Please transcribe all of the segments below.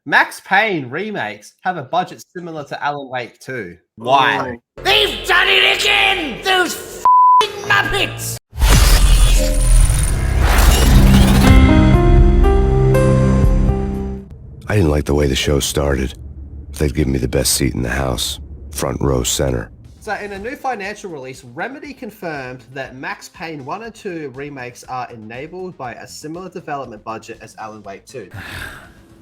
Max Payne remakes have a budget similar to Alan Wake 2. Why? They've done it again! Those f***ing Muppets! I didn't like the way the show started. They'd given me the best seat in the house, front row center. So in a new financial release, Remedy confirmed that Max Payne 1 and 2 remakes are enabled by a similar development budget as Alan Wake 2.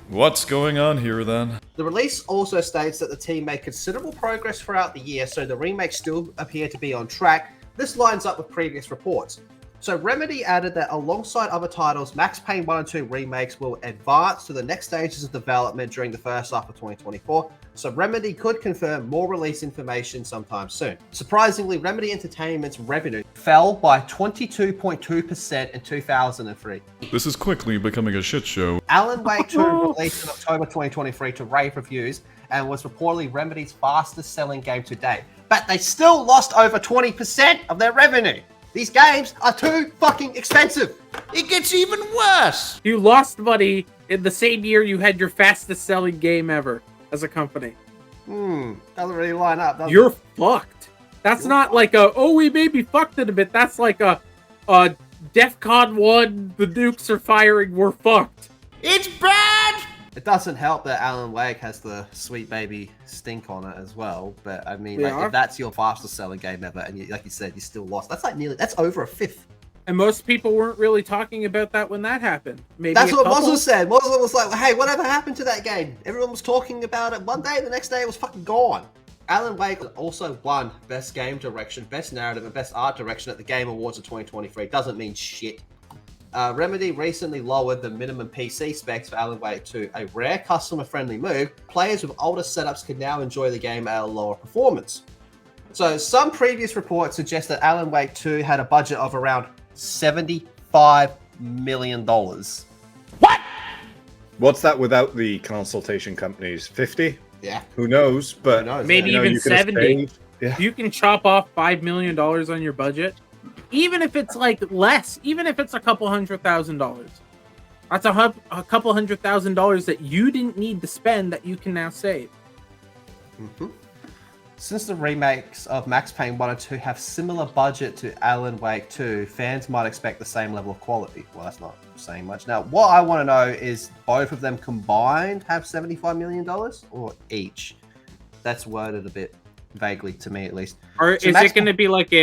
What's going on here then? The release also states that the team made considerable progress throughout the year, so the remakes still appear to be on track. This lines up with previous reports. So Remedy added that alongside other titles, Max Payne 1 and 2 remakes will advance to the next stages of development during the first half of 2024. So Remedy could confirm more release information sometime soon. Surprisingly, Remedy Entertainment's revenue fell by 22.2% in 2003. This is quickly becoming a shit show. Alan Wake 2 released in October 2023 to rave reviews and was reportedly Remedy's fastest selling game to date. But they still lost over 20% of their revenue. These games are too fucking expensive. It gets even worse! You lost money in the same year you had your fastest selling game ever as a company. Doesn't really line up, does You're it? fucked. That's not like a, oh, we maybe fucked it a bit. That's like a DEFCON 1, the nukes are firing, we're fucked. It's bad! It doesn't help that Alan Wake has the sweet baby stink on it as well. But I mean, like, if that's your fastest selling game ever, and you, like you said, you still lost, that's like that's over a fifth. And most people weren't really talking about that when that happened. Maybe that's what Moslem said. Moslem was like, hey, whatever happened to that game? Everyone was talking about it one day, the next day it was fucking gone. Alan Wake also won Best Game Direction, Best Narrative, and Best Art Direction at the Game Awards of 2023. Doesn't mean shit. Remedy recently lowered the minimum PC specs for Alan Wake 2, a rare customer-friendly move. Players with older setups can now enjoy the game at a lower performance. So some previous reports suggest that Alan Wake 2 had a budget of around $75 million. What? What's that without the consultation companies? 50? Yeah. Who knows? But Who knows, maybe even you could have 70. saved- Yeah. You can chop off $5 million on your budget. Even if it's like less, even if it's a couple $100,000, that's a couple $100,000 that you didn't need to spend that you can now save. Since the remakes of Max Payne 1 and 2 have similar budget to Alan Wake 2, fans might expect the same level of quality. Well, that's not saying much. Now, what I want to know is both of them combined have $75 million or each? That's worded a bit vaguely to me, at least. Or So is Max it going to be like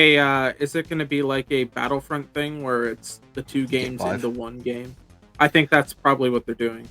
a Battlefront thing where it's the two games both. into one game? I think that's probably what they're doing.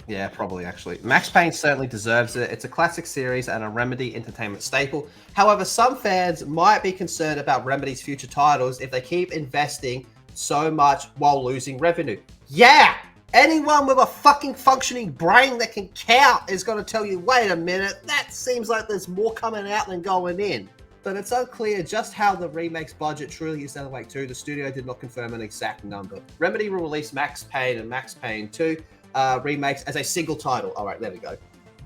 Yeah, probably actually. Max Payne certainly deserves it. It's a classic series and a Remedy Entertainment staple. However, some fans might be concerned about Remedy's future titles if they keep investing so much while losing revenue. Yeah! Anyone with a fucking functioning brain that can count is going to tell you, wait a minute, that seems like there's more coming out than going in. But it's unclear just how the remake's budget truly is Alan Wake 2. The studio did not confirm an exact number. Remedy will release Max Payne and Max Payne 2 remakes as a single title. All right, there we go.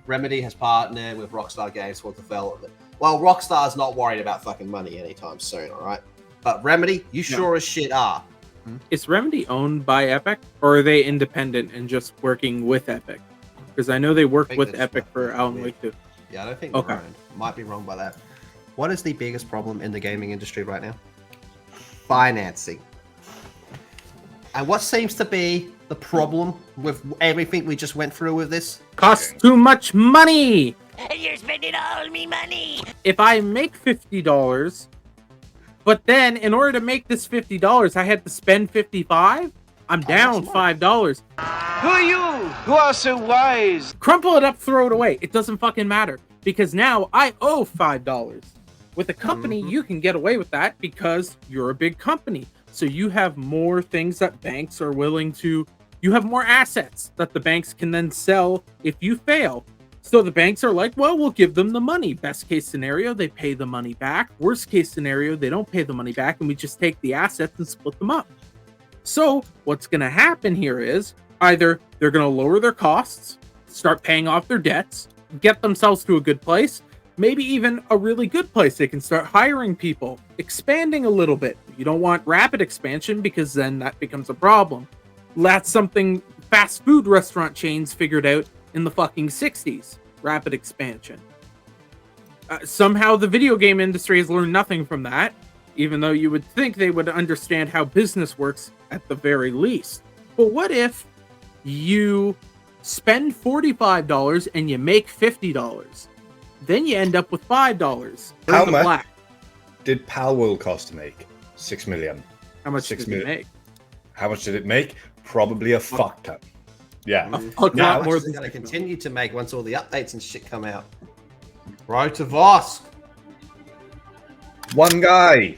Remedy has partnered with Rockstar Games for development. Well, Rockstar's not worried about fucking money anytime soon, all right? But Remedy, you sure as shit are. Is Remedy owned by Epic, or are they independent and just working with Epic? Because I know they work with Epic for Alan Wake 2. Yeah, I don't think they're owned. Might be wrong by that. What is the biggest problem in the gaming industry right now? Financing. And what seems to be the problem with everything we just went through with this? Costs too much money! You're spending all me money! If I make $50, but then in order to make this $50, I had to spend $55, I'm down $5. Who are you? Who are so wise? Crumple it up, throw it away. It doesn't fucking matter. Because now I owe $5. With a company, you can get away with that because you're a big company. So you have more things that banks are willing to... You have more assets that the banks can then sell if you fail. So the banks are like, well, we'll give them the money. Best case scenario, they pay the money back. Worst case scenario, they don't pay the money back and we just take the assets and split them up. So what's going to happen here is either they're going to lower their costs, start paying off their debts, get themselves to a good place, maybe even a really good place. They can start hiring people, expanding a little bit. You don't want rapid expansion because then that becomes a problem. That's something fast food restaurant chains figured out in the fucking 60s. Rapid expansion. Somehow the video game industry has learned nothing from that, even though you would think they would understand how business works at the very least. But what if you spend $45 and you make $50? Then you end up with $5. How the much black. did Palworld cost to make? 6 million. How much 6 did million. it make? How much did it make? Probably a fuck ton. Yeah. Fuck How lot much more is it than going to 6 million. continue to make once all the updates and shit come out? Road to Vosk. One guy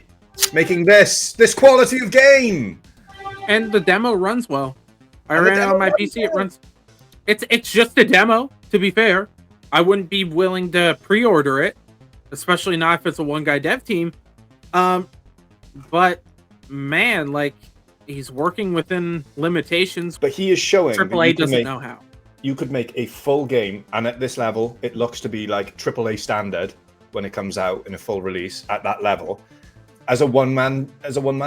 making this quality of game. And the demo runs well. I And the ran it demo on my runs PC. It well. runs. It's just a demo. To be fair, I wouldn't be willing to pre-order it, especially not if it's a one-guy dev team. But man, like he's working within limitations. But he is showing that AAA you can doesn't make- know how. You could make a full game, and at this level, it looks to be like AAA standard when it comes out in a full release at that level, as a one-man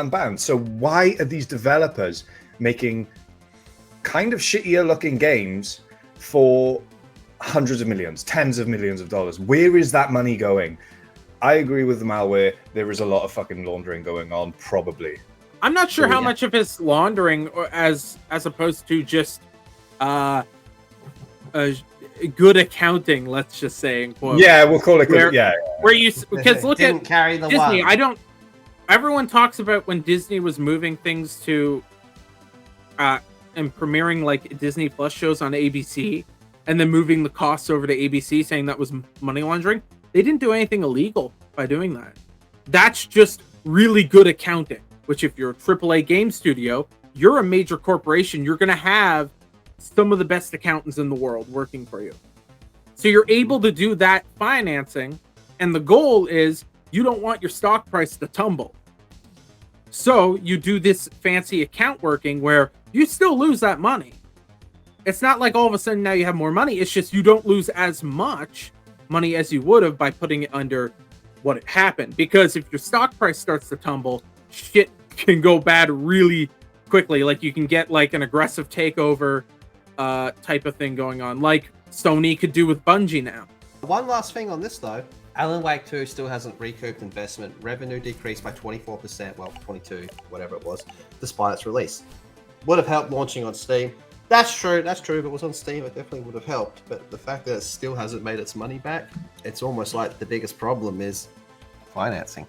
band. So why are these developers making kind of shittier looking games for hundreds of millions, tens of millions of dollars? Where is that money going? I agree with the malware. There is a lot of fucking laundering going on, probably. I'm not sure So, how yeah. much of it's laundering, or as opposed to just good accounting. Let's just say, in quotes. Yeah, we'll call it good. Where- Yeah, Where you because look Didn't at carry the Disney. one. I don't. Everyone talks about when Disney was moving things to, and premiering like Disney Plus shows on ABC, and then moving the costs over to ABC, saying that was money laundering. They didn't do anything illegal by doing that. That's just really good accounting. Which, if you're a AAA game studio, you're a major corporation. You're gonna have some of the best accountants in the world working for you. So you're able to do that financing, and the goal is you don't want your stock price to tumble. So you do this fancy account working where you still lose that money. It's not like all of a sudden now you have more money. It's just you don't lose as much money as you would have by putting it under what it happened. Because if your stock price starts to tumble, shit can go bad really quickly. Like you can get like an aggressive takeover type of thing going on, like Sony could do with Bungie now. One last thing on this though. Alan Wake 2 still hasn't recouped investment. Revenue decreased by 24%, well, 22, whatever it was, despite its release. Would have helped launching on Steam. That's true. If it was on Steam, it definitely would have helped. But the fact that it still hasn't made its money back, it's almost like the biggest problem is financing.